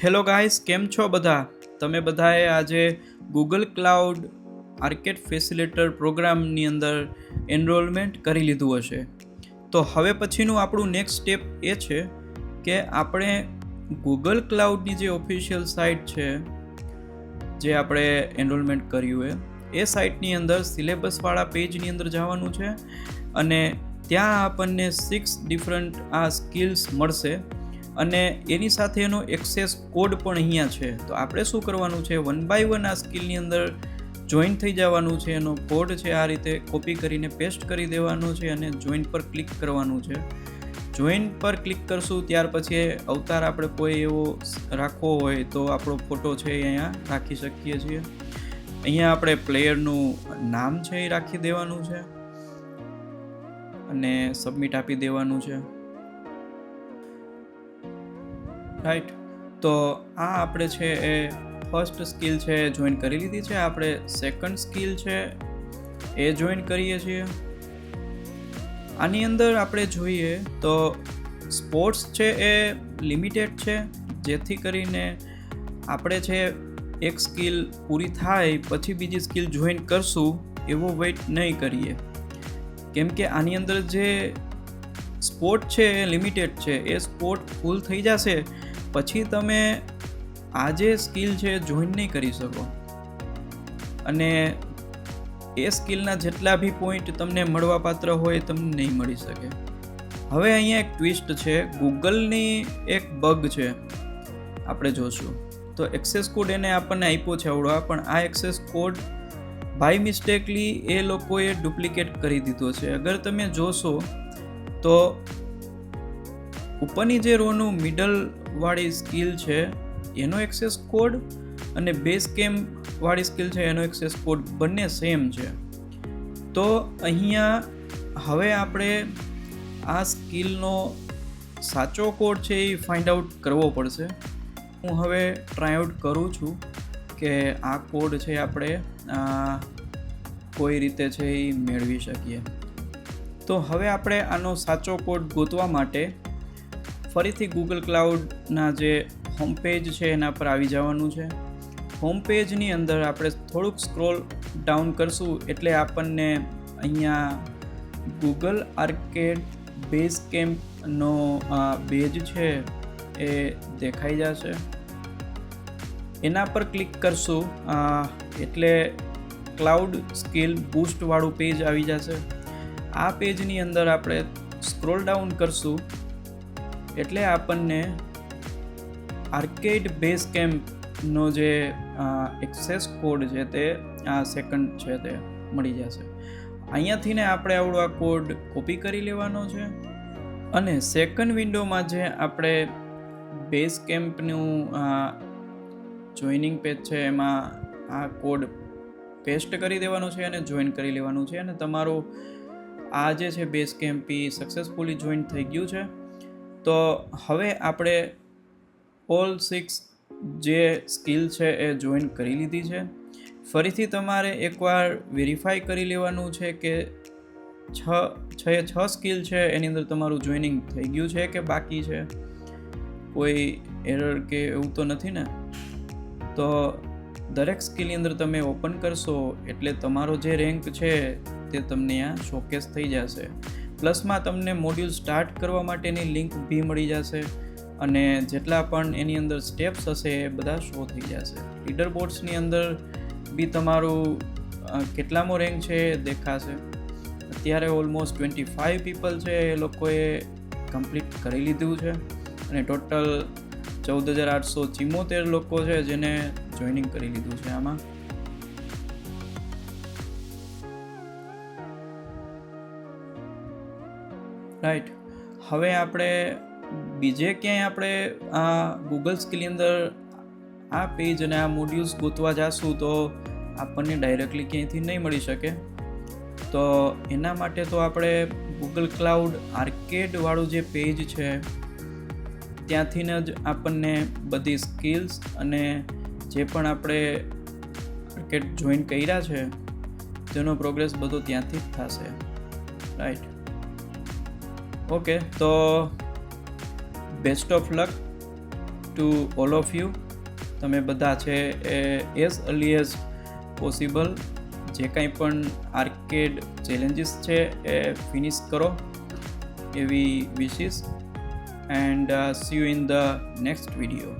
Hello guys, કેમ છો બધા? તમે બધાએ આજે ગૂગલ ક્લાઉડ આર્કેડ ફેસિલિટર પ્રોગ્રામની અંદર એનરોલમેન્ટ કરી લીધું હશે. તો હવે પછીનું આપણું નેક્સ્ટ સ્ટેપ એ છે કે આપણે ગૂગલ ક્લાઉડની જે ઓફિશિયલ સાઇટ છે, જે આપણે એનરોલમેન્ટ કર્યું એ સાઇટની અંદર સિલેબસવાળા પેજની અંદર જવાનું છે અને ત્યાં આપણને 6 ડિફરન્ટ આ સ્કિલ્સ મળશે અને એની સાથે એનો એક્સેસ કોડ પણ અહીંયા છે. તો આપણે શું કરવાનું છે, 1 by 1 આ સ્કિલની અંદર જોઈન થઈ જવાનું છે. એનો કોડ છે આ રીતે કોપી કરીને પેસ્ટ કરી દેવાનો છે અને જોઈન પર ક્લિક કરવાનું છે. જોઈન પર ક્લિક કરશું ત્યાર પછી અવતાર આપણે કોઈ એવો રાખવો હોય તો આપણો ફોટો છે એ અહીંયા રાખી શકીએ છીએ. અહીંયા આપણે પ્લેયરનું નામ છે એ રાખી દેવાનું છે અને સબમિટ આપી દેવાનું છે. રાઈટ, તો આ આપણે છે એ ફર્સ્ટ સ્કિલ છે જોઈન કરી લીધી છે. આપણે સેકન્ડ સ્કિલ છે એ જોઈન કરીએ છીએ. આની અંદર આપણે જોઈએ તો સ્પોર્ટ્સ છે એ લિમિટેડ છે, જેથી કરીને આપણે છે એક સ્કિલ પૂરી થાય પછી બીજી સ્કિલ જોઈન કરશું એવો વેઇટ નહીં કરીએ, કેમ કે આની અંદર જે સ્પોર્ટ છે એ લિમિટેડ છે. એ સ્પોર્ટ ફૂલ થઈ જશે પછી તમે આ જે સ્કિલ છે જોઈન નહીં કરી શકો અને એ સ્કિલના જેટલા બી પોઈન્ટ તમને મળવા પાત્ર હોય તમને નહીં મળી શકે. હવે અહીંયા એક ટ્વિસ્ટ છે, ગૂગલની એક બગ છે, આપણે જોશું. તો એક્સેસ કોડ એને આપણને આપ્યો છે આવડવા, પણ આ એક્સેસ કોડ બાય મિસ્ટેકલી એ લોકોએ ડુપ્લિકેટ કરી દીધો છે. અગર તમે જોશો તો ઉપરની જે રોનું મિડલ વાળી સ્કિલ છે એનો એક્સેસ કોડ અને બેઝ કેમ્પ વાળી સ્કિલ છે એનો એક્સેસ કોડ બંને સેમ છે. તો અહીંયા હવે આપણે આ સ્કિલનો સાચો કોડ છે એ ફાઇન્ડ આઉટ કરવો પડશે. હું હવે ટ્રાય આઉટ કરું છું કે આ કોડ છે આપણે કોઈ રીતે છે એ મેળવી શકીએ. તો હવે આપણે આનો સાચો કોડ ગોતવા માટે ફરીથી ગૂગલ ક્લાઉડના જે હોમ પેજ છે એના પર આવી જવાનું છે. હોમ પેજની અંદર આપણે થોડુંક સ્ક્રોલ ડાઉન કરશું એટલે આપણને અહીંયા ગૂગલ આર્કેડ બેઝ કેમ્પનો બેજ છે એ દેખાઈ જશે. એના પર ક્લિક કરશું એટલે ક્લાઉડ સ્કિલ બૂસ્ટવાળું પેજ આવી જશે. આ પેજની અંદર આપણે સ્ક્રોલ ડાઉન કરશું એટલે આપણને આર્કેડ બેઝ કેમ્પનો જે એક્સેસ કોડ છે તે આ સેકન્ડ છે તે મળી જશે. અહીંયાથી ને આપણે આવડો આ કોડ કોપી કરી લેવાનો છે અને સેકન્ડ વિન્ડોમાં જે આપણે બેઝ કેમ્પનું જોઈનિંગ પેજ છે એમાં આ કોડ પેસ્ટ કરી દેવાનો છે અને જોઈન કરી લેવાનું છે અને તમારું આ જે છે બેઝ કેમ્પ એ સક્સેસફુલી જોઈન થઈ ગયું છે. તો હવે આપણે ઓલ 6 જે સ્કિલ છે એ જોઈન કરી લીધી છે. ફરીથી તમારે એકવાર વેરીફાઈ કરી લેવાનું છે કે 6 સ્કિલ છે એની અંદર તમારું જોઈનિંગ થઈ ગયું છે કે બાકી છે, કોઈ એરર કે એવું તો નથી ને. તો દરેક સ્કિલની અંદર તમે ઓપન કરશો એટલે તમારો જે રેન્ક છે તે તમને અહીંયા શોકેસ થઈ જશે. પ્લસમાં તમને મોડ્યુલ સ્ટાર્ટ કરવા માટેની લિંક બી મળી જશે અને જેટલા પણ એની અંદર સ્ટેપ્સ હશે એ બધા શો થઈ જશે. લીડર બોર્ડ્સની અંદર બી તમારું કેટલામો રેન્ક છે એ દેખાશે. અત્યારે ઓલમોસ્ટ 25 પીપલ છે એ લોકોએ કમ્પ્લીટ કરી લીધું છે અને ટોટલ 14,874 લોકો છે જેને જોઈનિંગ કરી લીધું છે આમાં. રાઈટ, હવે આપણે બીજે ક્યાંય આપણે આ ગૂગલ સ્કિલની અંદર આ પેજ અને આ મોડ્યુલ્સ ગોતવા જશું તો આપણને ડાયરેક્ટલી ક્યાંયથી નહીં મળી શકે. તો એના માટે તો આપણે ગૂગલ ક્લાઉડ આર્કેડવાળું જે પેજ છે ત્યાંથી જ આપણને બધી સ્કિલ્સ અને જે પણ આપણે આર્કેડ જોઈન કર્યા છે તેનો પ્રોગ્રેસ બધો ત્યાંથી જ થશે. રાઈટ, ઓકે, તો best of luck. To all of you. તમે બધા છે એ એઝ અર્લી એઝ પોસિબલ જે કાંઈ પણ આર્કેડ ચેલેન્જીસ છે એ ફિનિશ કરો એવી wishes. And C you in the next video.